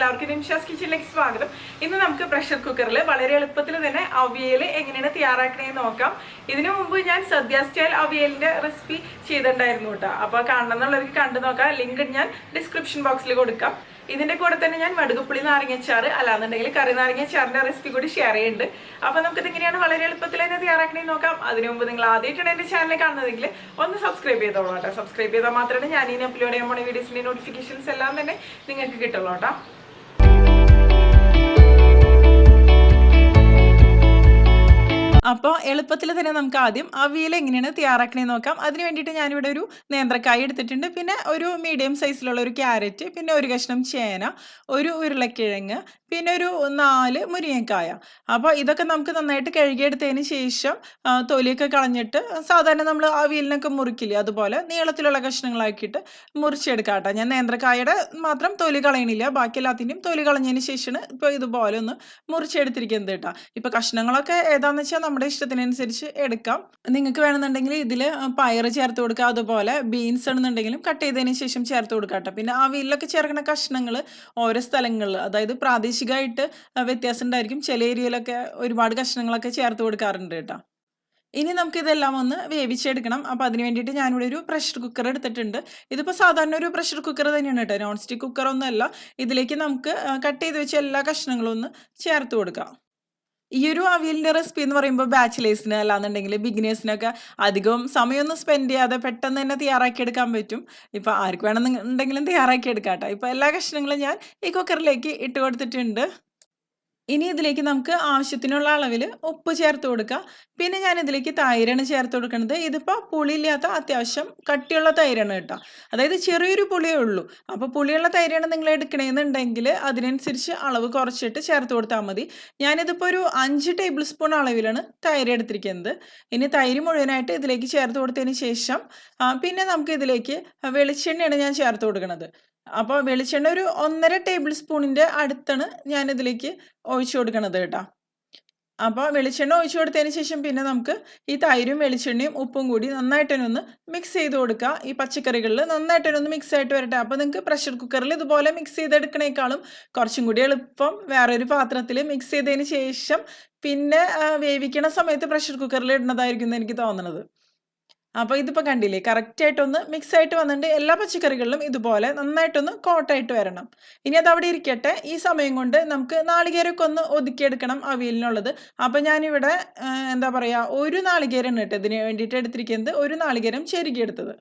എല്ലാവർക്കും നിംഷാസ് കിച്ചണിലേക്ക് സ്വാഗതം. ഇന്ന് നമുക്ക് പ്രഷർ കുക്കറിൽ വളരെ എളുപ്പത്തിൽ തന്നെ അവിയൽ എങ്ങനെയാണ് തയ്യാറാക്കണേന്ന് നോക്കാം. ഇതിനു മുമ്പ് ഞാൻ സദ്യ സ്റ്റൈൽ അവിയലിന്റെ റെസിപ്പി ചെയ്തിട്ടുണ്ടായിരുന്നു കേട്ടോ. അപ്പോൾ കാണണം എന്നുള്ളവർക്ക് കണ്ടു നോക്കാം. ലിങ്ക് ഞാൻ ഡിസ്ക്രിപ്ഷൻ ബോക്സിൽ കൊടുക്കാം. ഇതിന്റെ കൂടെ തന്നെ ഞാൻ വടുകുപ്പുളി നാരങ്ങച്ചാറ് അല്ലാന്നുണ്ടെങ്കിൽ കറി നാരങ്ങച്ചാറിന്റെ റെസിപ്പി കൂടി ഷെയർ ചെയ്യുന്നുണ്ട്. അപ്പോൾ നമുക്കിത് എങ്ങനെയാണ് വളരെ എളുപ്പത്തിൽ തന്നെ തയ്യാറാക്കണേന്ന് നോക്കാം. അതിനു മുമ്പ് നിങ്ങൾ ആദ്യമായിട്ടാണ് എൻ്റെ ചാനൽ കാണുന്നതെങ്കിൽ ഒന്ന് സബ്സ്ക്രൈബ് ചെയ്തോളൂ കേട്ടോ. സബ്സ്ക്രൈബ് ചെയ്താൽ മാത്രമേ ഞാൻ ഇനി അപ്ലോഡ് ചെയ്യാൻ പോണ വീഡിയോസിന്റെ നോട്ടിഫിക്കേഷൻസ് എല്ലാം തന്നെ നിങ്ങൾക്ക് കിട്ടുള്ളൂ കേട്ടോ. അപ്പോൾ എളുപ്പത്തിൽ തന്നെ നമുക്ക് ആദ്യം അവിയൽ എങ്ങനെയാണ് തയ്യാറാക്കണേ നോക്കാം. അതിന് വേണ്ടിയിട്ട് ഞാനിവിടെ ഒരു നേന്ത്രക്കായ എടുത്തിട്ടുണ്ട്, പിന്നെ ഒരു മീഡിയം സൈസിലുള്ള ഒരു ക്യാരറ്റ്, പിന്നെ ഒരു കഷ്ണം ചേന, ഒരു ഉരുളക്കിഴങ്ങ്, പിന്നെ ഒരു 4 മുരിങ്ങക്കായ. അപ്പോൾ ഇതൊക്കെ നമുക്ക് നന്നായിട്ട് കഴുകിയെടുത്തതിന് ശേഷം തൊലിയൊക്കെ കളഞ്ഞിട്ട് സാധാരണ നമ്മൾ അവിയലിനൊക്കെ മുറിക്കില്ലേ അതുപോലെ നീളത്തിലുള്ള കഷ്ണങ്ങളാക്കിയിട്ട് മുറിച്ചെടുക്കാം കേട്ടോ. ഞാൻ നേന്ത്രക്കായയുടെ മാത്രം തൊലി കളയണില്ല, ബാക്കി എല്ലാത്തിൻ്റെയും തൊലി കളഞ്ഞതിന് ശേഷമാണ് ഇപ്പോൾ ഇതുപോലെ ഒന്ന് മുറിച്ചെടുത്തിരിക്കുന്നത് കേട്ടോ. ഇപ്പോൾ കഷ്ണങ്ങളൊക്കെ ഏതാണെന്ന് വെച്ചാൽ നമ്മുടെ ഇഷ്ടത്തിനനുസരിച്ച് എടുക്കാം. നിങ്ങൾക്ക് വേണമെന്നുണ്ടെങ്കിൽ ഇതിൽ പയർ ചേർത്ത് കൊടുക്കുക, അതുപോലെ ബീൻസ് ആണെന്നുണ്ടെങ്കിലും കട്ട് ചെയ്തതിന് ശേഷം ചേർത്ത് കൊടുക്കാം കേട്ടോ. പിന്നെ അവിയലിലൊക്കെ ചേർക്കുന്ന കഷ്ണങ്ങൾ ഓരോ സ്ഥലങ്ങളിൽ അതായത് പ്രാദേശികമായിട്ട് വ്യത്യാസം ഉണ്ടായിരിക്കും. ചില ഏരിയയിലൊക്കെ ഒരുപാട് കഷ്ണങ്ങളൊക്കെ ചേർത്ത് കൊടുക്കാറുണ്ട് കേട്ടോ. ഇനി നമുക്കിതെല്ലാം ഒന്ന് വേവിച്ചെടുക്കണം. അപ്പോൾ അതിന് വേണ്ടിയിട്ട് ഞാനിവിടെ ഒരു പ്രഷർ കുക്കർ എടുത്തിട്ടുണ്ട്. ഇതിപ്പോൾ സാധാരണ ഒരു പ്രഷർ കുക്കർ തന്നെയാണ് കേട്ടോ, നോൺ സ്റ്റിക്ക് കുക്കറൊന്നുമല്ല. ഇതിലേക്ക് നമുക്ക് കട്ട് ചെയ്ത് വെച്ച എല്ലാ കഷ്ണങ്ങളും ഒന്ന് ചേർത്ത് കൊടുക്കാം. ഈ ഒരു അവിയലിൻ്റെ റെസിപ്പി എന്ന് പറയുമ്പോൾ ബാച്ചിലേഴ്സിന് അല്ലാന്നുണ്ടെങ്കിൽ ബിഗിനേഴ്സിനൊക്കെ അധികം സമയമൊന്നും സ്പെൻഡ് ചെയ്യാതെ പെട്ടെന്ന് തന്നെ തയ്യാറാക്കിയെടുക്കാൻ പറ്റും. ഇപ്പോൾ ആർക്ക് വേണമെന്നുണ്ടെങ്കിലും തയ്യാറാക്കിയെടുക്കാം കേട്ടോ. ഇപ്പോൾ എല്ലാ കഷ്ണങ്ങളും ഞാൻ ഈ കുക്കറിലേക്ക് ഇട്ട് കൊടുത്തിട്ടുണ്ട്. ഇനി ഇതിലേക്ക് നമുക്ക് ആവശ്യത്തിനുള്ള അളവിൽ ഉപ്പ് ചേർത്ത് കൊടുക്കുക. പിന്നെ ഞാൻ ഇതിലേക്ക് തൈരാണ് ചേർത്ത് കൊടുക്കുന്നത്. ഇതിപ്പോൾ പുളിയില്ലാത്ത അത്യാവശ്യം കട്ടിയുള്ള തൈരാണ് കേട്ടോ. അതായത് ചെറിയൊരു പുളിയേ ഉള്ളൂ. അപ്പോൾ പുളിയുള്ള തൈരാണ് നിങ്ങൾ എടുക്കണമെന്നുണ്ടെങ്കിൽ അതിനനുസരിച്ച് അളവ് കുറച്ചിട്ട് ചേർത്ത് കൊടുത്താൽ മതി. ഞാനിതിപ്പോൾ ഒരു 5 ടേബിൾ സ്പൂൺ അളവിലാണ് തൈര് എടുത്തിരിക്കുന്നത്. ഇനി തൈര് മുഴുവനായിട്ട് ഇതിലേക്ക് ചേർത്ത് കൊടുത്തതിന് ശേഷം പിന്നെ നമുക്ക് ഇതിലേക്ക് വെളിച്ചെണ്ണയാണ് ഞാൻ ചേർത്ത് കൊടുക്കുന്നത്. അപ്പോൾ വെളിച്ചെണ്ണ ഒരു 1.5 ടേബിൾ സ്പൂണിൻ്റെ അടുത്താണ് ഞാനിതിലേക്ക് ഒഴിച്ചു കൊടുക്കണത് കേട്ടോ. അപ്പോൾ വെളിച്ചെണ്ണ ഒഴിച്ചു കൊടുത്തതിന് ശേഷം പിന്നെ നമുക്ക് ഈ തൈരും വെളിച്ചെണ്ണയും ഉപ്പും കൂടി നന്നായിട്ടൊന്ന് മിക്സ് ചെയ്ത് കൊടുക്കുക. ഈ പച്ചക്കറികളിൽ നന്നായിട്ടൊന്ന് മിക്സ് ആയിട്ട് വരട്ടെ. അപ്പോൾ നിങ്ങൾക്ക് പ്രഷർ കുക്കറിൽ ഇതുപോലെ മിക്സ് ചെയ്തെടുക്കണേക്കാളും കുറച്ചും കൂടി എളുപ്പം വേറൊരു പാത്രത്തിൽ മിക്സ് ചെയ്തതിന് ശേഷം പിന്നെ വേവിക്കണ സമയത്ത് പ്രഷർ കുക്കറിൽ ഇടുന്നതായിരിക്കും എന്ന് എനിക്ക് തോന്നുന്നത്. അപ്പോൾ ഇതിപ്പോൾ കണ്ടില്ലേ, കറക്റ്റായിട്ടൊന്ന് മിക്സ് ആയിട്ട് വന്നിട്ട് എല്ലാ പച്ചക്കറികളിലും ഇതുപോലെ നന്നായിട്ടൊന്ന് കോട്ടായിട്ട് വരണം. ഇനി അത് അവിടെ ഇരിക്കട്ടെ. ഈ സമയം കൊണ്ട് നമുക്ക് നാളികേരമൊക്കെ ഒന്ന് ഒതുക്കിയെടുക്കണം അവിയലിനുള്ളത്. അപ്പോൾ ഞാനിവിടെ എന്താ പറയുക, ഒരു നാളികേരമാണ് കേട്ടോ ഇതിന് വേണ്ടിയിട്ട് എടുത്തിരിക്കുന്നത്. ഒരു നാളികേരം ചെരുകിയെടുത്തത്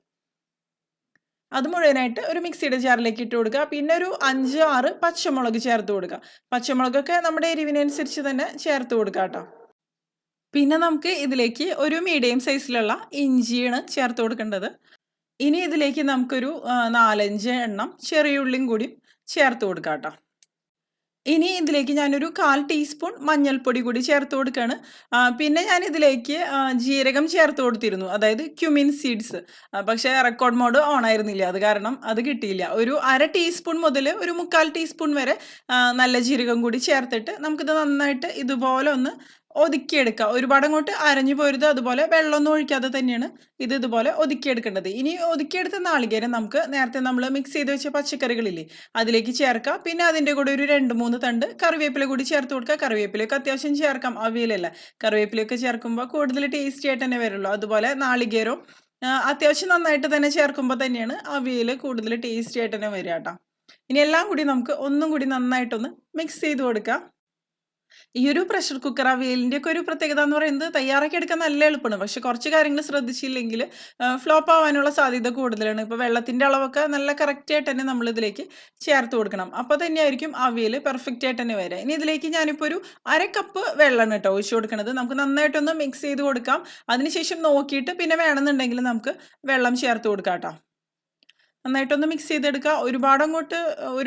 അത് മുഴുവനായിട്ട് ഒരു മിക്സിയുടെ ജാറിലേക്ക് ഇട്ട് കൊടുക്കുക. പിന്നെ ഒരു 5-6 പച്ചമുളക് ചേർത്ത് കൊടുക്കുക. പച്ചമുളകൊക്കെ നമ്മുടെ എരിവിനനുസരിച്ച് തന്നെ ചേർത്ത് കൊടുക്കുക കേട്ടോ. പിന്നെ നമുക്ക് ഇതിലേക്ക് ഒരു മീഡിയം സൈസിലുള്ള ഇഞ്ചിയാണ് ചേർത്ത് കൊടുക്കേണ്ടത്. ഇനി ഇതിലേക്ക് നമുക്കൊരു 4-5 എണ്ണം ചെറിയ ഉള്ളിയും കൂടി ചേർത്ത് കൊടുക്കാം കേട്ടോ. ഇനി ഇതിലേക്ക് ഞാനൊരു 1/4 ടീസ്പൂൺ മഞ്ഞൾപ്പൊടി കൂടി ചേർത്ത് കൊടുക്കുകയാണ്. പിന്നെ ഞാൻ ഇതിലേക്ക് ജീരകം ചേർത്ത് കൊടുത്തിരുന്നു, അതായത് ക്യുമിൻ സീഡ്സ്. പക്ഷേ റെക്കോർഡ് മോഡ് ഓൺ ആയിരുന്നില്ല, അത് കാരണം അത് കിട്ടിയില്ല. ഒരു 1/2 ടീസ്പൂൺ മുതൽ ഒരു 3/4 ടീസ്പൂൺ വരെ നല്ല ജീരകം കൂടി ചേർത്തിട്ട് നമുക്കിത് നന്നായിട്ട് ഇതുപോലെ ഒന്ന് ഒതുക്കിയെടുക്കുക. ഒരുപാട് അങ്ങോട്ട് അരഞ്ഞു പോരുത്, അതുപോലെ വെള്ളമൊന്നും ഒഴിക്കാതെ തന്നെയാണ് ഇത് ഇതുപോലെ ഒതുക്കിയെടുക്കേണ്ടത്. ഇനി ഒതുക്കിയെടുത്ത നാളികേരം നമുക്ക് നേരത്തെ നമ്മൾ മിക്സ് ചെയ്ത് വെച്ച പച്ചക്കറികളില്ലേ അതിലേക്ക് ചേർക്കാം. പിന്നെ അതിൻ്റെ കൂടെ ഒരു 2-3 തണ്ട് കറിവേപ്പില കൂടി ചേർത്ത് കൊടുക്കുക. കറിവേപ്പിലയൊക്കെ അത്യാവശ്യം ചേർക്കാം, അവിയലല്ല. കറിവേപ്പിലയൊക്കെ ചേർക്കുമ്പോൾ കൂടുതൽ ടേസ്റ്റി ആയിട്ട് തന്നെ വരുള്ളൂ. അതുപോലെ നാളികേരവും അത്യാവശ്യം നന്നായിട്ട് തന്നെ ചേർക്കുമ്പോൾ തന്നെയാണ് അവിയൽ കൂടുതൽ ടേസ്റ്റി ആയിട്ട് തന്നെ വരിക കേട്ടോ. ഇനി എല്ലാം കൂടി നമുക്ക് ഒന്നും കൂടി നന്നായിട്ടൊന്ന് മിക്സ് ചെയ്ത് കൊടുക്കാം. ഈ ഒരു പ്രഷർ കുക്കർ അവിയലിൻ്റെ ഒക്കെ ഒരു പ്രത്യേകത എന്ന് പറയുന്നത് തയ്യാറാക്കി എടുക്കാൻ നല്ല എളുപ്പമാണ്. പക്ഷെ കുറച്ച് കാര്യങ്ങൾ ശ്രദ്ധിച്ചില്ലെങ്കിൽ ഫ്ലോപ്പ് ആവാനുള്ള സാധ്യത കൂടുതലാണ്. ഇപ്പോൾ വെള്ളത്തിൻ്റെ അളവൊക്കെ നല്ല കറക്റ്റായിട്ട് തന്നെ നമ്മളിതിലേക്ക് ചേർത്ത് കൊടുക്കണം. അപ്പോൾ തന്നെയായിരിക്കും അവിയൽ പെർഫെക്റ്റ് ആയിട്ട് തന്നെ വരിക. ഇനി ഇതിലേക്ക് ഞാനിപ്പോൾ ഒരു 1/2 കപ്പ് വെള്ളമാണ് കേട്ടോ ഒഴിച്ചു കൊടുക്കുന്നത്. നമുക്ക് നന്നായിട്ടൊന്ന് മിക്സ് ചെയ്ത് കൊടുക്കാം. അതിനുശേഷം നോക്കിയിട്ട് പിന്നെ വേണമെന്നുണ്ടെങ്കിൽ നമുക്ക് വെള്ളം ചേർത്ത് കൊടുക്കാം കേട്ടോ. നന്നായിട്ടൊന്ന് മിക്സ് ചെയ്തെടുക്കുക.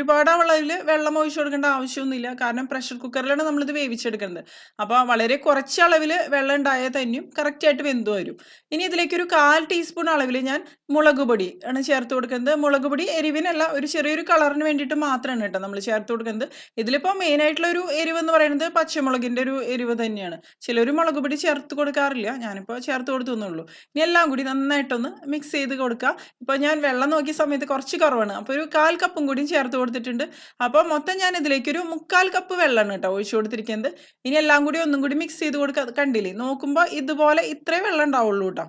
ഒരുപാട് അളവിൽ വെള്ളം ഒഴിച്ചു കൊടുക്കേണ്ട ആവശ്യമൊന്നുമില്ല, കാരണം പ്രഷർ കുക്കറിലാണ് നമ്മളിത് വേവിച്ചെടുക്കുന്നത്. അപ്പോൾ വളരെ കുറച്ച് അളവിൽ വെള്ളം ഉണ്ടായാൽ തന്നെയും കറക്റ്റായിട്ട് വെന്ത് വരും. ഇനി ഇതിലേക്ക് ഒരു 1/4 ടീസ്പൂൺ അളവിൽ ഞാൻ മുളക് പൊടി ആണ് ചേർത്ത് കൊടുക്കുന്നത്. മുളക് പൊടി എരിവിനല്ല, ഒരു ചെറിയൊരു കളറിന് വേണ്ടിയിട്ട് മാത്രമാണ് കേട്ടോ നമ്മൾ ചേർത്ത് കൊടുക്കുന്നത്. ഇതിലിപ്പോൾ മെയിനായിട്ടുള്ള ഒരു എരിവ് എന്ന് പറയുന്നത് പച്ചമുളകിൻ്റെ ഒരു എരിവ് തന്നെയാണ്. ചിലർ മുളക് പൊടി ചേർത്ത് കൊടുക്കാറില്ല, ഞാനിപ്പോൾ ചേർത്ത് കൊടുത്തുന്നുള്ളൂ. ഇനി എല്ലാം കൂടി നന്നായിട്ടൊന്ന് മിക്സ് ചെയ്ത് കൊടുക്കുക. ഇപ്പോൾ ഞാൻ വെള്ളം നോക്കിയ സമയത്ത് കുറച്ച് കുറവാണ്, അപ്പോൾ ഒരു 1/4 കപ്പും കൂടിയും ചേർത്ത് കൊടുത്തിട്ടുണ്ട്. അപ്പോൾ മൊത്തം ഞാൻ ഇതിലേക്കൊരു 3/4 കപ്പ് വെള്ളമാണ് കേട്ടോ ഒഴിച്ചു കൊടുത്തിരിക്കുന്നത്. ഇനി എല്ലാം കൂടി ഒന്നും കൂടി മിക്സ് ചെയ്ത് കൊടുക്കുക. കണ്ടില്ലേ, നോക്കുമ്പോൾ ഇതുപോലെ ഇത്രേ വെള്ളം ഉണ്ടാവുള്ളൂ കേട്ടോ.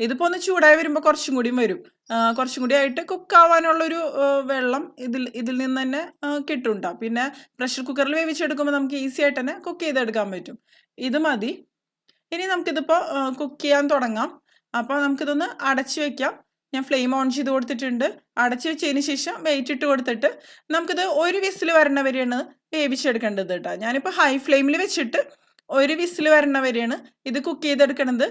ഇതിപ്പോൾ ഒന്ന് ചൂടായി വരുമ്പോൾ കുറച്ചും കൂടിയും വരും. കുറച്ചും കൂടി ആയിട്ട് കുക്കാവാനുള്ളൊരു വെള്ളം ഇതിൽ നിന്ന് തന്നെ കിട്ടും ട്ടോ. പിന്നെ പ്രഷർ കുക്കറിൽ വേവിച്ചെടുക്കുമ്പോൾ നമുക്ക് ഈസി ആയിട്ട് തന്നെ കുക്ക് ചെയ്തെടുക്കാൻ പറ്റും. ഇത് മതി. ഇനി നമുക്കിതിപ്പോൾ കുക്ക് ചെയ്യാൻ തുടങ്ങാം. അപ്പോൾ നമുക്കിതൊന്ന് അടച്ചു വെക്കാം. ഞാൻ ഫ്ലെയിം ഓൺ ചെയ്ത് കൊടുത്തിട്ടുണ്ട്. അടച്ചു വെച്ചതിന് ശേഷം വെയിറ്റ് ഇട്ട് കൊടുത്തിട്ട് നമുക്കിത് ഒരു വിസിൽ വരണ വരെയാണ് വേവിച്ചെടുക്കേണ്ടത് കേട്ടോ. ഞാനിപ്പോൾ ഹൈ ഫ്ലെയിമിൽ വെച്ചിട്ട് ഒരു വിസിൽ വരണ വരെയാണ് ഇത് കുക്ക് ചെയ്തെടുക്കണത്.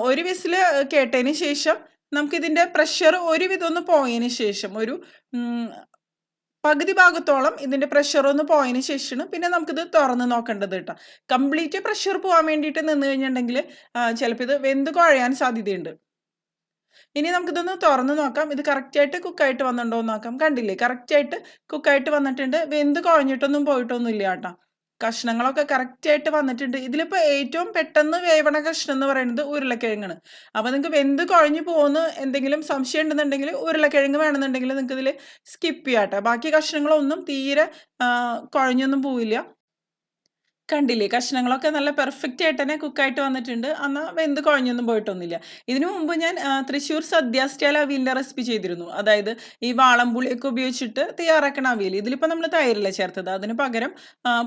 ഒരു വിസിൽ കേട്ടതിന് ശേഷം നമുക്കിതിൻ്റെ പ്രഷർ ഒരുവിധം ഒന്ന് പോയതിന് ശേഷം ഒരു പകുതി ഭാഗത്തോളം ഇതിൻ്റെ പ്രഷർ ഒന്ന് പോയതിന് ശേഷമാണ് പിന്നെ നമുക്കിത് തുറന്ന് നോക്കേണ്ടത് കേട്ടോ. കംപ്ലീറ്റ് പ്രഷർ പോകാൻ വേണ്ടിയിട്ട് നിന്ന് കഴിഞ്ഞിട്ടുണ്ടെങ്കിൽ ചിലപ്പോൾ ഇത് വെന്ത് കുഴയാൻ സാധ്യതയുണ്ട്. ഇനി നമുക്കിതൊന്ന് തുറന്ന് നോക്കാം. ഇത് കറക്റ്റായിട്ട് കുക്കായിട്ട് വന്നിട്ടുണ്ടോ എന്ന് നോക്കാം. കണ്ടില്ലേ, കറക്റ്റായിട്ട് കുക്കായിട്ട് വന്നിട്ടുണ്ട്. വെന്ത് കുഴഞ്ഞിട്ടൊന്നും പോയിട്ടൊന്നും ഇല്ല കേട്ടോ. കഷ്ണങ്ങളൊക്കെ കറക്റ്റായിട്ട് വന്നിട്ടുണ്ട്. ഇതിലിപ്പോൾ ഏറ്റവും പെട്ടെന്ന് വേവണ കഷ്ണം എന്ന് പറയുന്നത് ഉരുളക്കിഴങ്ങാണ്. അപ്പോൾ നിങ്ങൾക്ക് വെന്ത് കുഴഞ്ഞു പോകുന്ന എന്തെങ്കിലും സംശയം ഉണ്ടെന്നുണ്ടെങ്കിൽ ഉരുളക്കിഴങ്ങ് വേണമെന്നുണ്ടെങ്കിൽ നിങ്ങൾക്ക് ഇതിൽ സ്കിപ്പ് ചെയ്യാം കേട്ടോ. ബാക്കി കഷ്ണങ്ങളൊന്നും തീരെ കുഴഞ്ഞൊന്നും പോവില്ല. കണ്ടില്ലേ, കഷ്ണങ്ങളൊക്കെ നല്ല പെർഫെക്റ്റ് ആയിട്ട് തന്നെ കുക്കായിട്ട് വന്നിട്ടുണ്ട്. എന്നാൽ വെന്ത് കുഴഞ്ഞൊന്നും പോയിട്ടൊന്നുമില്ല. ഇതിനു മുമ്പ് ഞാൻ തൃശ്ശൂർ സദ്യ സ്റ്റൈൽ അവിയലിൻ്റെ റെസിപ്പി ചെയ്തിരുന്നു. അതായത് ഈ വാളംപുളിയൊക്കെ ഉപയോഗിച്ചിട്ട് തയ്യാറാക്കണ അവിയൽ. ഇതിലിപ്പോൾ നമ്മൾ തൈരല്ല ചേർത്തത്, അതിന് പകരം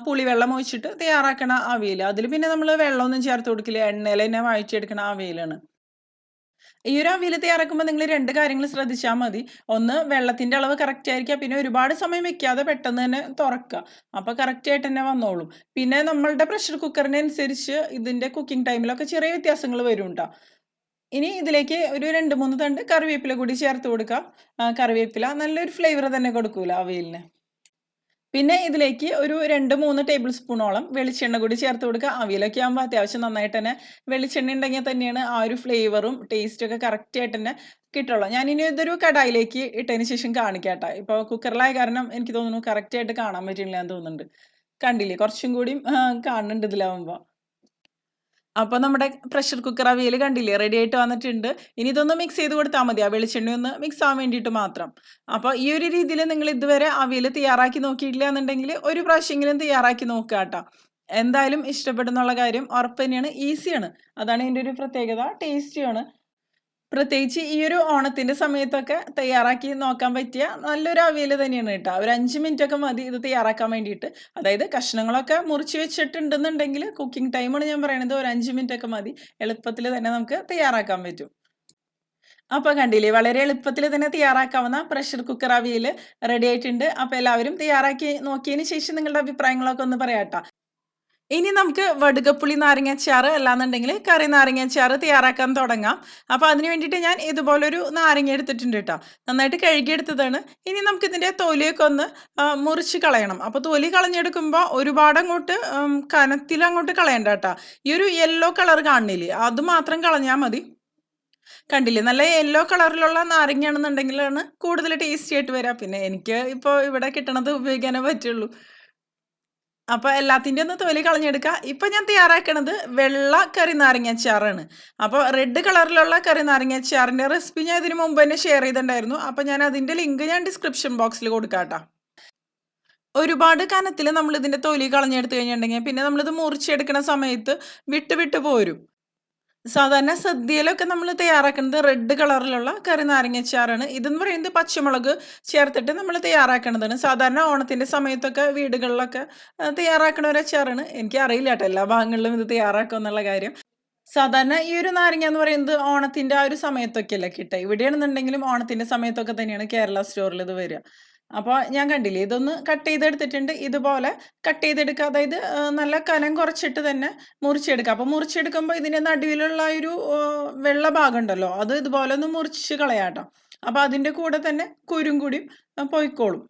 പുളിവെള്ളം ഒഴിച്ചിട്ട് തയ്യാറാക്കണ അവിയൽ. അതിൽ പിന്നെ നമ്മൾ വെള്ളമൊന്നും ചേർത്ത് കൊടുക്കില്ല, എണ്ണയിൽ തന്നെ വഴറ്റിയെടുക്കണ അവിയലാണ്. ഈ ഒരു അവിയൽ തയ്യാറാക്കുമ്പോൾ നിങ്ങൾ 2 കാര്യങ്ങൾ ശ്രദ്ധിച്ചാൽ മതി. ഒന്ന്, വെള്ളത്തിൻ്റെ അളവ് കറക്റ്റ് ആയിരിക്കുക. പിന്നെ ഒരുപാട് സമയം വെക്കാതെ പെട്ടെന്ന് തന്നെ തുറക്കുക. അപ്പോൾ കറക്റ്റ് ആയിട്ട് തന്നെ വന്നോളും. പിന്നെ നമ്മളുടെ പ്രഷർ കുക്കറിനനുസരിച്ച് ഇതിൻ്റെ കുക്കിംഗ് ടൈമിലൊക്കെ ചെറിയ വ്യത്യാസങ്ങൾ വരും ട്ടോ. ഇനി ഇതിലേക്ക് ഒരു 2-3 തണ്ട് കറിവേപ്പില കൂടി ചേർത്ത് കൊടുക്കാം. കറിവേപ്പില നല്ലൊരു ഫ്ലേവർ തന്നെ കൊടുക്കൂല അവിയലിന്. പിന്നെ ഇതിലേക്ക് ഒരു 2-3 ടേബിൾ സ്പൂണോളം വെളിച്ചെണ്ണ കൂടി ചേർത്ത് കൊടുക്കുക. അവിയലൊക്കെ ആകുമ്പോൾ അത്യാവശ്യം നന്നായിട്ട് തന്നെ വെളിച്ചെണ്ണ ഉണ്ടെങ്കിൽ തന്നെയാണ് ആ ഒരു ഫ്ലേവറും ടേസ്റ്റൊക്കെ കറക്റ്റായിട്ട് തന്നെ കിട്ടുള്ളൂ. ഞാനിനി ഇതൊരു കടായിലേക്ക് ഇട്ടതിന് ശേഷം കാണിക്കാം കേട്ടോ. ഇപ്പോൾ കുക്കറിലായ കാരണം എനിക്ക് തോന്നുന്നു കറക്റ്റായിട്ട് കാണാൻ പറ്റില്ല എന്ന് തോന്നുന്നുണ്ട്. കണ്ടില്ലേ, കുറച്ചും കൂടിയും കാണുന്നുണ്ട് ഇതിലാവുമ്പോൾ. അപ്പോൾ നമ്മുടെ പ്രഷർ കുക്കർ അവിയൽ കണ്ടില്ലേ, റെഡി ആയിട്ട് വന്നിട്ടുണ്ട്. ഇനി ഇതൊന്ന് മിക്സ് ചെയ്ത് കൊടുത്താൽ മതി, ആ വെളിച്ചെണ്ണ ഒന്ന് മിക്സ് ആവാൻ വേണ്ടിയിട്ട് മാത്രം. അപ്പോൾ ഈ ഒരു രീതിയിൽ നിങ്ങൾ ഇതുവരെ അവിയൽ തയ്യാറാക്കി നോക്കിയിട്ടില്ല എന്നുണ്ടെങ്കിൽ ഒരു പ്രാവശ്യമെങ്കിലും തയ്യാറാക്കി നോക്കുക കേട്ടോ. എന്തായാലും ഇഷ്ടപ്പെടുന്നുള്ള കാര്യം ഉറപ്പ് തന്നെയാണ്. ഈസിയാണ്, അതാണ് ഇതിൻ്റെ ഒരു പ്രത്യേകത. ടേസ്റ്റിയാണ്. പ്രത്യേകിച്ച് ഈ ഒരു ഓണത്തിൻ്റെ സമയത്തൊക്കെ തയ്യാറാക്കി നോക്കാൻ പറ്റിയ നല്ലൊരു അവിയൽ തന്നെയാണ് കേട്ടോ. ഒരു 5 മിനിറ്റൊക്കെ മതി ഇത് തയ്യാറാക്കാൻ വേണ്ടിയിട്ട്. അതായത് കഷ്ണങ്ങളൊക്കെ മുറിച്ച് വെച്ചിട്ടുണ്ടെന്നുണ്ടെങ്കിൽ കുക്കിംഗ് ടൈമാണ് ഞാൻ പറയുന്നത്, ഒരു 5 മിനിറ്റൊക്കെ മതി. എളുപ്പത്തിൽ തന്നെ നമുക്ക് തയ്യാറാക്കാൻ പറ്റും. അപ്പോൾ കണ്ടില്ലേ, വളരെ എളുപ്പത്തിൽ തന്നെ തയ്യാറാക്കാവുന്ന പ്രഷർ കുക്കർ അവിയൽ റെഡി ആയിട്ടുണ്ട്. അപ്പോൾ എല്ലാവരും തയ്യാറാക്കി നോക്കിയതിന് ശേഷം നിങ്ങളുടെ അഭിപ്രായങ്ങളൊക്കെ ഒന്ന് പറയാട്ടോ. ഇനി നമുക്ക് വടുകപ്പുളി നാരങ്ങാച്ചാറ് അല്ലാന്നുണ്ടെങ്കിൽ കറി നാരങ്ങാച്ചാറ് തയ്യാറാക്കാൻ തുടങ്ങാം. അപ്പോൾ അതിന് വേണ്ടിയിട്ട് ഞാൻ ഇതുപോലൊരു നാരങ്ങ എടുത്തിട്ടുണ്ട് കേട്ടോ. നന്നായിട്ട് കഴുകിയെടുത്തതാണ്. ഇനി നമുക്കിതിൻ്റെ തൊലിയൊക്കെ ഒന്ന് മുറിച്ച് കളയണം. അപ്പോൾ തൊലി കളഞ്ഞെടുക്കുമ്പോൾ ഒരുപാട് അങ്ങോട്ട് കനത്തിലങ്ങോട്ട് കളയണ്ട കേട്ടോ. ഈ ഒരു യെല്ലോ കളർ കാണുന്നില്ലേ, അത് മാത്രം കളഞ്ഞാൽ മതി. കണ്ടില്ലേ, നല്ല യെല്ലോ കളറിലുള്ള നാരങ്ങയാണെന്നുണ്ടെങ്കിലാണ് കൂടുതൽ ടേസ്റ്റി ആയിട്ട് വരിക. പിന്നെ എനിക്ക് ഇപ്പോൾ ഇവിടെ കിട്ടണത് ഉപയോഗിക്കാനേ പറ്റുള്ളൂ. അപ്പോൾ എല്ലാത്തിൻ്റെ ഒന്ന് തൊലി കളഞ്ഞെടുക്കുക. ഇപ്പം ഞാൻ തയ്യാറാക്കണത് വെള്ള കറി നാരങ്ങാച്ചാറാണ്. അപ്പോൾ റെഡ് കളറിലുള്ള കറി നാരങ്ങാച്ചാറിൻ്റെ റെസിപ്പി ഞാൻ ഇതിന് മുമ്പ് തന്നെ ഷെയർ ചെയ്തിട്ടുണ്ടായിരുന്നു. അപ്പോൾ ഞാൻ അതിൻ്റെ ലിങ്ക് ഞാൻ ഡിസ്ക്രിപ്ഷൻ ബോക്സിൽ കൊടുക്കാം കേട്ടോ. ഒരുപാട് കനത്തിൽ നമ്മൾ ഇതിൻ്റെ തൊലി കളഞ്ഞെടുത്ത് കഴിഞ്ഞിട്ടുണ്ടെങ്കിൽ പിന്നെ നമ്മളിത് മുറിച്ചെടുക്കുന്ന സമയത്ത് വിട്ട് വിട്ട് പോരും. സാധാരണ സദ്യയിലൊക്കെ നമ്മൾ തയ്യാറാക്കുന്നത് റെഡ് കളറിലുള്ള കറി നാരങ്ങാച്ചാറാണ്. ഇതെന്ന് പറയുന്നത് പച്ചമുളക് ചേർത്തിട്ട് നമ്മൾ തയ്യാറാക്കണതാണ്. സാധാരണ ഓണത്തിൻ്റെ സമയത്തൊക്കെ വീടുകളിലൊക്കെ തയ്യാറാക്കണ ഒരു അച്ചാറാണ്. എനിക്ക് അറിയില്ല കേട്ടോ എല്ലാ ഭാഗങ്ങളിലും ഇത് തയ്യാറാക്കുക എന്നുള്ള കാര്യം. സാധാരണ ഈ ഒരു നാരങ്ങ എന്ന് പറയുന്നത് ഓണത്തിൻ്റെ ആ ഒരു സമയത്തൊക്കെയല്ലേ കിട്ടുക. ഇവിടെയാണെന്നുണ്ടെങ്കിലും ഓണത്തിൻ്റെ സമയത്തൊക്കെ തന്നെയാണ് കേരള സ്റ്റോറിൽ ഇത് വരിക. അപ്പോൾ ഞാൻ കണ്ടില്ലേ, ഇതൊന്ന് കട്ട് ചെയ്തെടുത്തിട്ടുണ്ട്. ഇതുപോലെ കട്ട് ചെയ്തെടുക്കുക, അതായത് നല്ല കനം കുറച്ചിട്ട് തന്നെ മുറിച്ചെടുക്കുക. അപ്പോൾ മുറിച്ചെടുക്കുമ്പോൾ ഇതിൻ്റെ നടുവിലുള്ള ഒരു വെള്ള ഭാഗം ഉണ്ടല്ലോ, അത് ഇതുപോലെ ഒന്ന് മുറിച്ച് കളയാട്ടോ. അപ്പോൾ അതിൻ്റെ കൂടെ തന്നെ കുരും കൂടിയും പോയിക്കോളും.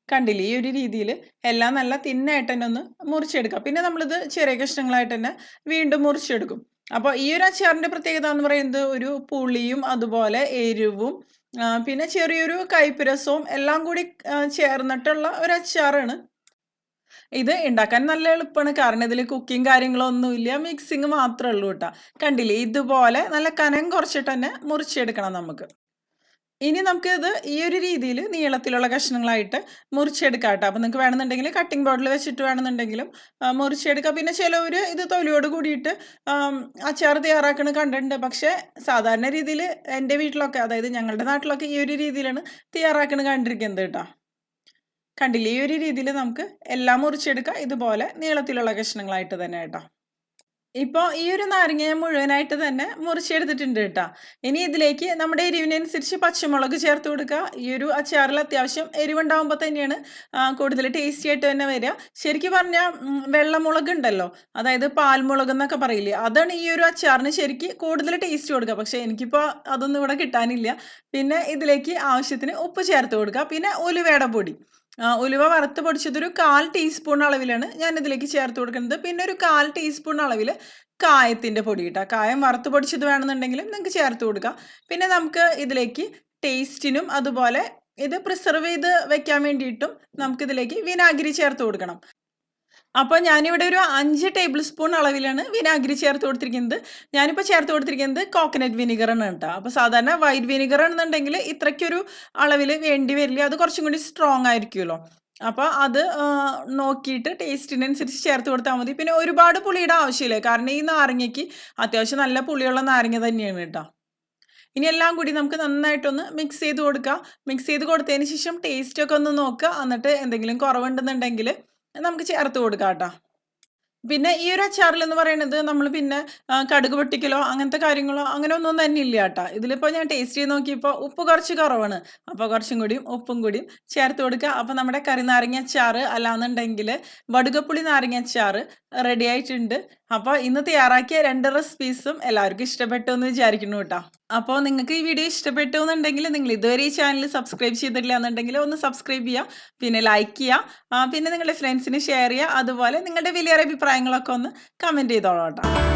കണ്ടില്ലേ, ഈ ഒരു രീതിയിൽ എല്ലാം നല്ല തിന്നായിട്ട് തന്നെ ഒന്ന് മുറിച്ചെടുക്കുക. പിന്നെ നമ്മളിത് ചെറിയ കഷ്ണങ്ങളായിട്ട് തന്നെ വീണ്ടും മുറിച്ചെടുക്കും. അപ്പോൾ ഈ ഒരു അച്ചാറിൻ്റെ പ്രത്യേകത എന്ന് പറയുന്നത് ഒരു പുളിയും അതുപോലെ എരിവും പിന്നെ ചെറിയൊരു കയ്പ്പ് രസവും എല്ലാം കൂടി ചേർന്നിട്ടുള്ള ഒരു അച്ചാറാണ്. ഇത് ഉണ്ടാക്കാൻ നല്ല എളുപ്പമാണ്. കാരണം ഇതിൽ കുക്കിങ് കാര്യങ്ങളൊന്നുമില്ല. മിക്സിങ് മാത്രമേ ഉള്ളൂ കേട്ടോ. കണ്ടില്ലേ? ഇതുപോലെ നല്ല കനം കുറച്ചിട്ട് തന്നെ മുറിച്ചെടുക്കണം നമുക്ക്. ഇനി നമുക്ക് ഇത് ഈ ഒരു രീതിയിൽ നീളത്തിലുള്ള കഷ്ണങ്ങളായിട്ട് മുറിച്ചെടുക്കാം കേട്ടോ. അപ്പോൾ നിങ്ങൾക്ക് വേണമെന്നുണ്ടെങ്കിൽ കട്ടിംഗ് ബോർഡിൽ വെച്ചിട്ട് വേണമെന്നുണ്ടെങ്കിലും മുറിച്ചെടുക്കാം. പിന്നെ ചിലവർ ഇത് തൊലിയോട് കൂടിയിട്ട് അച്ചാർ തയ്യാറാക്കുന്നത് കണ്ടിട്ടുണ്ട്. പക്ഷേ സാധാരണ രീതിയിൽ എൻ്റെ വീട്ടിലൊക്കെ, അതായത് ഞങ്ങളുടെ നാട്ടിലൊക്കെ ഈ ഒരു രീതിയിലാണ് തയ്യാറാക്കുന്നത് കണ്ടിരിക്കുന്നത് കേട്ടോ. കണ്ടില്ലേ? ഈ ഒരു രീതിയിൽ നമുക്ക് എല്ലാം മുറിച്ചെടുക്കാം. ഇതുപോലെ നീളത്തിലുള്ള കഷ്ണങ്ങളായിട്ട് തന്നെ കേട്ടോ. ഇപ്പോൾ ഈ ഒരു നാരങ്ങ മുഴുവനായിട്ട് തന്നെ മുറിച്ചെടുത്തിട്ടുണ്ട് കേട്ടോ. ഇനി ഇതിലേക്ക് നമ്മുടെ എരിവിനനുസരിച്ച് പച്ചമുളക് ചേർത്ത് കൊടുക്കുക. ഈ ഒരു അച്ചാറിൽ അത്യാവശ്യം എരിവുണ്ടാകുമ്പോൾ തന്നെയാണ് കൂടുതൽ ടേസ്റ്റി ആയിട്ട് തന്നെ വരിക. ശരിക്കും പറഞ്ഞാൽ വെള്ളമുളക് ഉണ്ടല്ലോ, അതായത് പാൽമുളക് എന്നൊക്കെ പറയില്ലേ, അതാണ് ഈ ഒരു അച്ചാറിന് ശരിക്കും കൂടുതൽ ടേസ്റ്റ് കൊടുക്കുക. പക്ഷേ എനിക്കിപ്പോൾ അതൊന്നും ഇവിടെ കിട്ടാനില്ല. പിന്നെ ഇതിലേക്ക് ആവശ്യത്തിന് ഉപ്പ് ചേർത്ത് കൊടുക്കുക. പിന്നെ ഉലുവയുടെ പൊടി, ഉലുവ വറുത്ത് പൊടിച്ചതൊരു 1/4 ടീസ്പൂൺ അളവിലാണ് ഞാൻ ഇതിലേക്ക് ചേർത്ത് കൊടുക്കുന്നത്. പിന്നെ ഒരു 1/4 ടീസ്പൂൺ അളവിൽ കായത്തിൻ്റെ പൊടി കേട്ടോ. കായം വറുത്ത് പൊടിച്ചത് വേണമെന്നുണ്ടെങ്കിലും നിങ്ങൾക്ക് ചേർത്ത് കൊടുക്കാം. പിന്നെ നമുക്ക് ഇതിലേക്ക് ടേസ്റ്റിനും അതുപോലെ ഇത് പ്രിസർവ് ചെയ്ത് വെക്കാൻ വേണ്ടിയിട്ടും നമുക്കിതിലേക്ക് വിനാഗിരി ചേർത്ത് കൊടുക്കണം. അപ്പോൾ ഞാനിവിടെ ഒരു 5 ടേബിൾ സ്പൂൺ അളവിലാണ് വിനാഗിരി ചേർത്ത് കൊടുത്തിരിക്കുന്നത്. ഞാനിപ്പോൾ ചേർത്ത് കൊടുത്തിരിക്കുന്നത് കോക്കനട്ട് വിനിഗറാണ് കേട്ടോ. അപ്പോൾ സാധാരണ വൈറ്റ് വിനിഗർ ആണെന്നുണ്ടെങ്കിൽ ഇത്രയ്ക്കൊരു അളവിൽ വേണ്ടി വരില്ല. അത് കുറച്ചും കൂടി സ്ട്രോങ് ആയിരിക്കുമല്ലോ. അപ്പോൾ അത് നോക്കിയിട്ട് ടേസ്റ്റിനനുസരിച്ച് ചേർത്ത് കൊടുത്താൽ മതി. പിന്നെ ഒരുപാട് പുളിയുടെ ആവശ്യമില്ല. കാരണം ഈ നാരങ്ങയ്ക്ക് അത്യാവശ്യം നല്ല പുളിയുള്ള നാരങ്ങ തന്നെയാണ് കേട്ടോ. ഇനി എല്ലാം കൂടി നമുക്ക് നന്നായിട്ടൊന്ന് മിക്സ് ചെയ്ത് കൊടുക്കുക. മിക്സ് ചെയ്ത് കൊടുത്തതിന് ശേഷം ടേസ്റ്റൊക്കെ ഒന്ന് നോക്കുക. എന്നിട്ട് എന്തെങ്കിലും കുറവുണ്ടെന്നുണ്ടെങ്കിൽ നമുക്ക് ചേർത്ത് കൊടുക്കാം കേട്ടോ. പിന്നെ ഈ ഒരു അച്ചാറിലെന്ന് പറയുന്നത് നമ്മൾ പിന്നെ കടുക് പൊട്ടിക്കലോ അങ്ങനത്തെ കാര്യങ്ങളോ അങ്ങനെ ഒന്നും തന്നെ ഇല്ല കേട്ടോ. ഇതിലിപ്പോൾ ഞാൻ ടേസ്റ്റ് ചെയ്ത് നോക്കിയപ്പോൾ ഉപ്പ് കുറച്ച് കുറവാണ്. അപ്പോൾ കുറച്ചും കൂടിയും ഉപ്പും കൂടിയും ചേർത്ത് കൊടുക്കുക. അപ്പോൾ നമ്മുടെ കറിനാരങ്ങ അച്ചാറ് അല്ലാന്നുണ്ടെങ്കിൽ വടുകപ്പുളി നാരങ്ങ അച്ചാറ് റെഡി ആയിട്ടുണ്ട്. അപ്പോൾ ഇന്ന് തയ്യാറാക്കിയ 2 റെസിപ്പീസും എല്ലാവർക്കും ഇഷ്ടപ്പെട്ടു എന്ന് വിചാരിക്കുന്നു കേട്ടോ. അപ്പോൾ നിങ്ങൾക്ക് ഈ വീഡിയോ ഇഷ്ടപ്പെട്ടു എന്നുണ്ടെങ്കിൽ നിങ്ങൾ ഇതുവരെ ഈ ചാനൽ സബ്സ്ക്രൈബ് ചെയ്തിട്ടില്ല എന്നുണ്ടെങ്കിൽ ഒന്ന് സബ്സ്ക്രൈബ് ചെയ്യുക, പിന്നെ ലൈക്ക് ചെയ്യുക, പിന്നെ നിങ്ങളുടെ ഫ്രണ്ട്സിന് ഷെയർ ചെയ്യുക. അതുപോലെ നിങ്ങളുടെ വലിയ അഭിപ്രായങ്ങളൊക്കെ ഒന്ന് കമൻറ്റ് ചെയ്തോളൂ കേട്ടോ.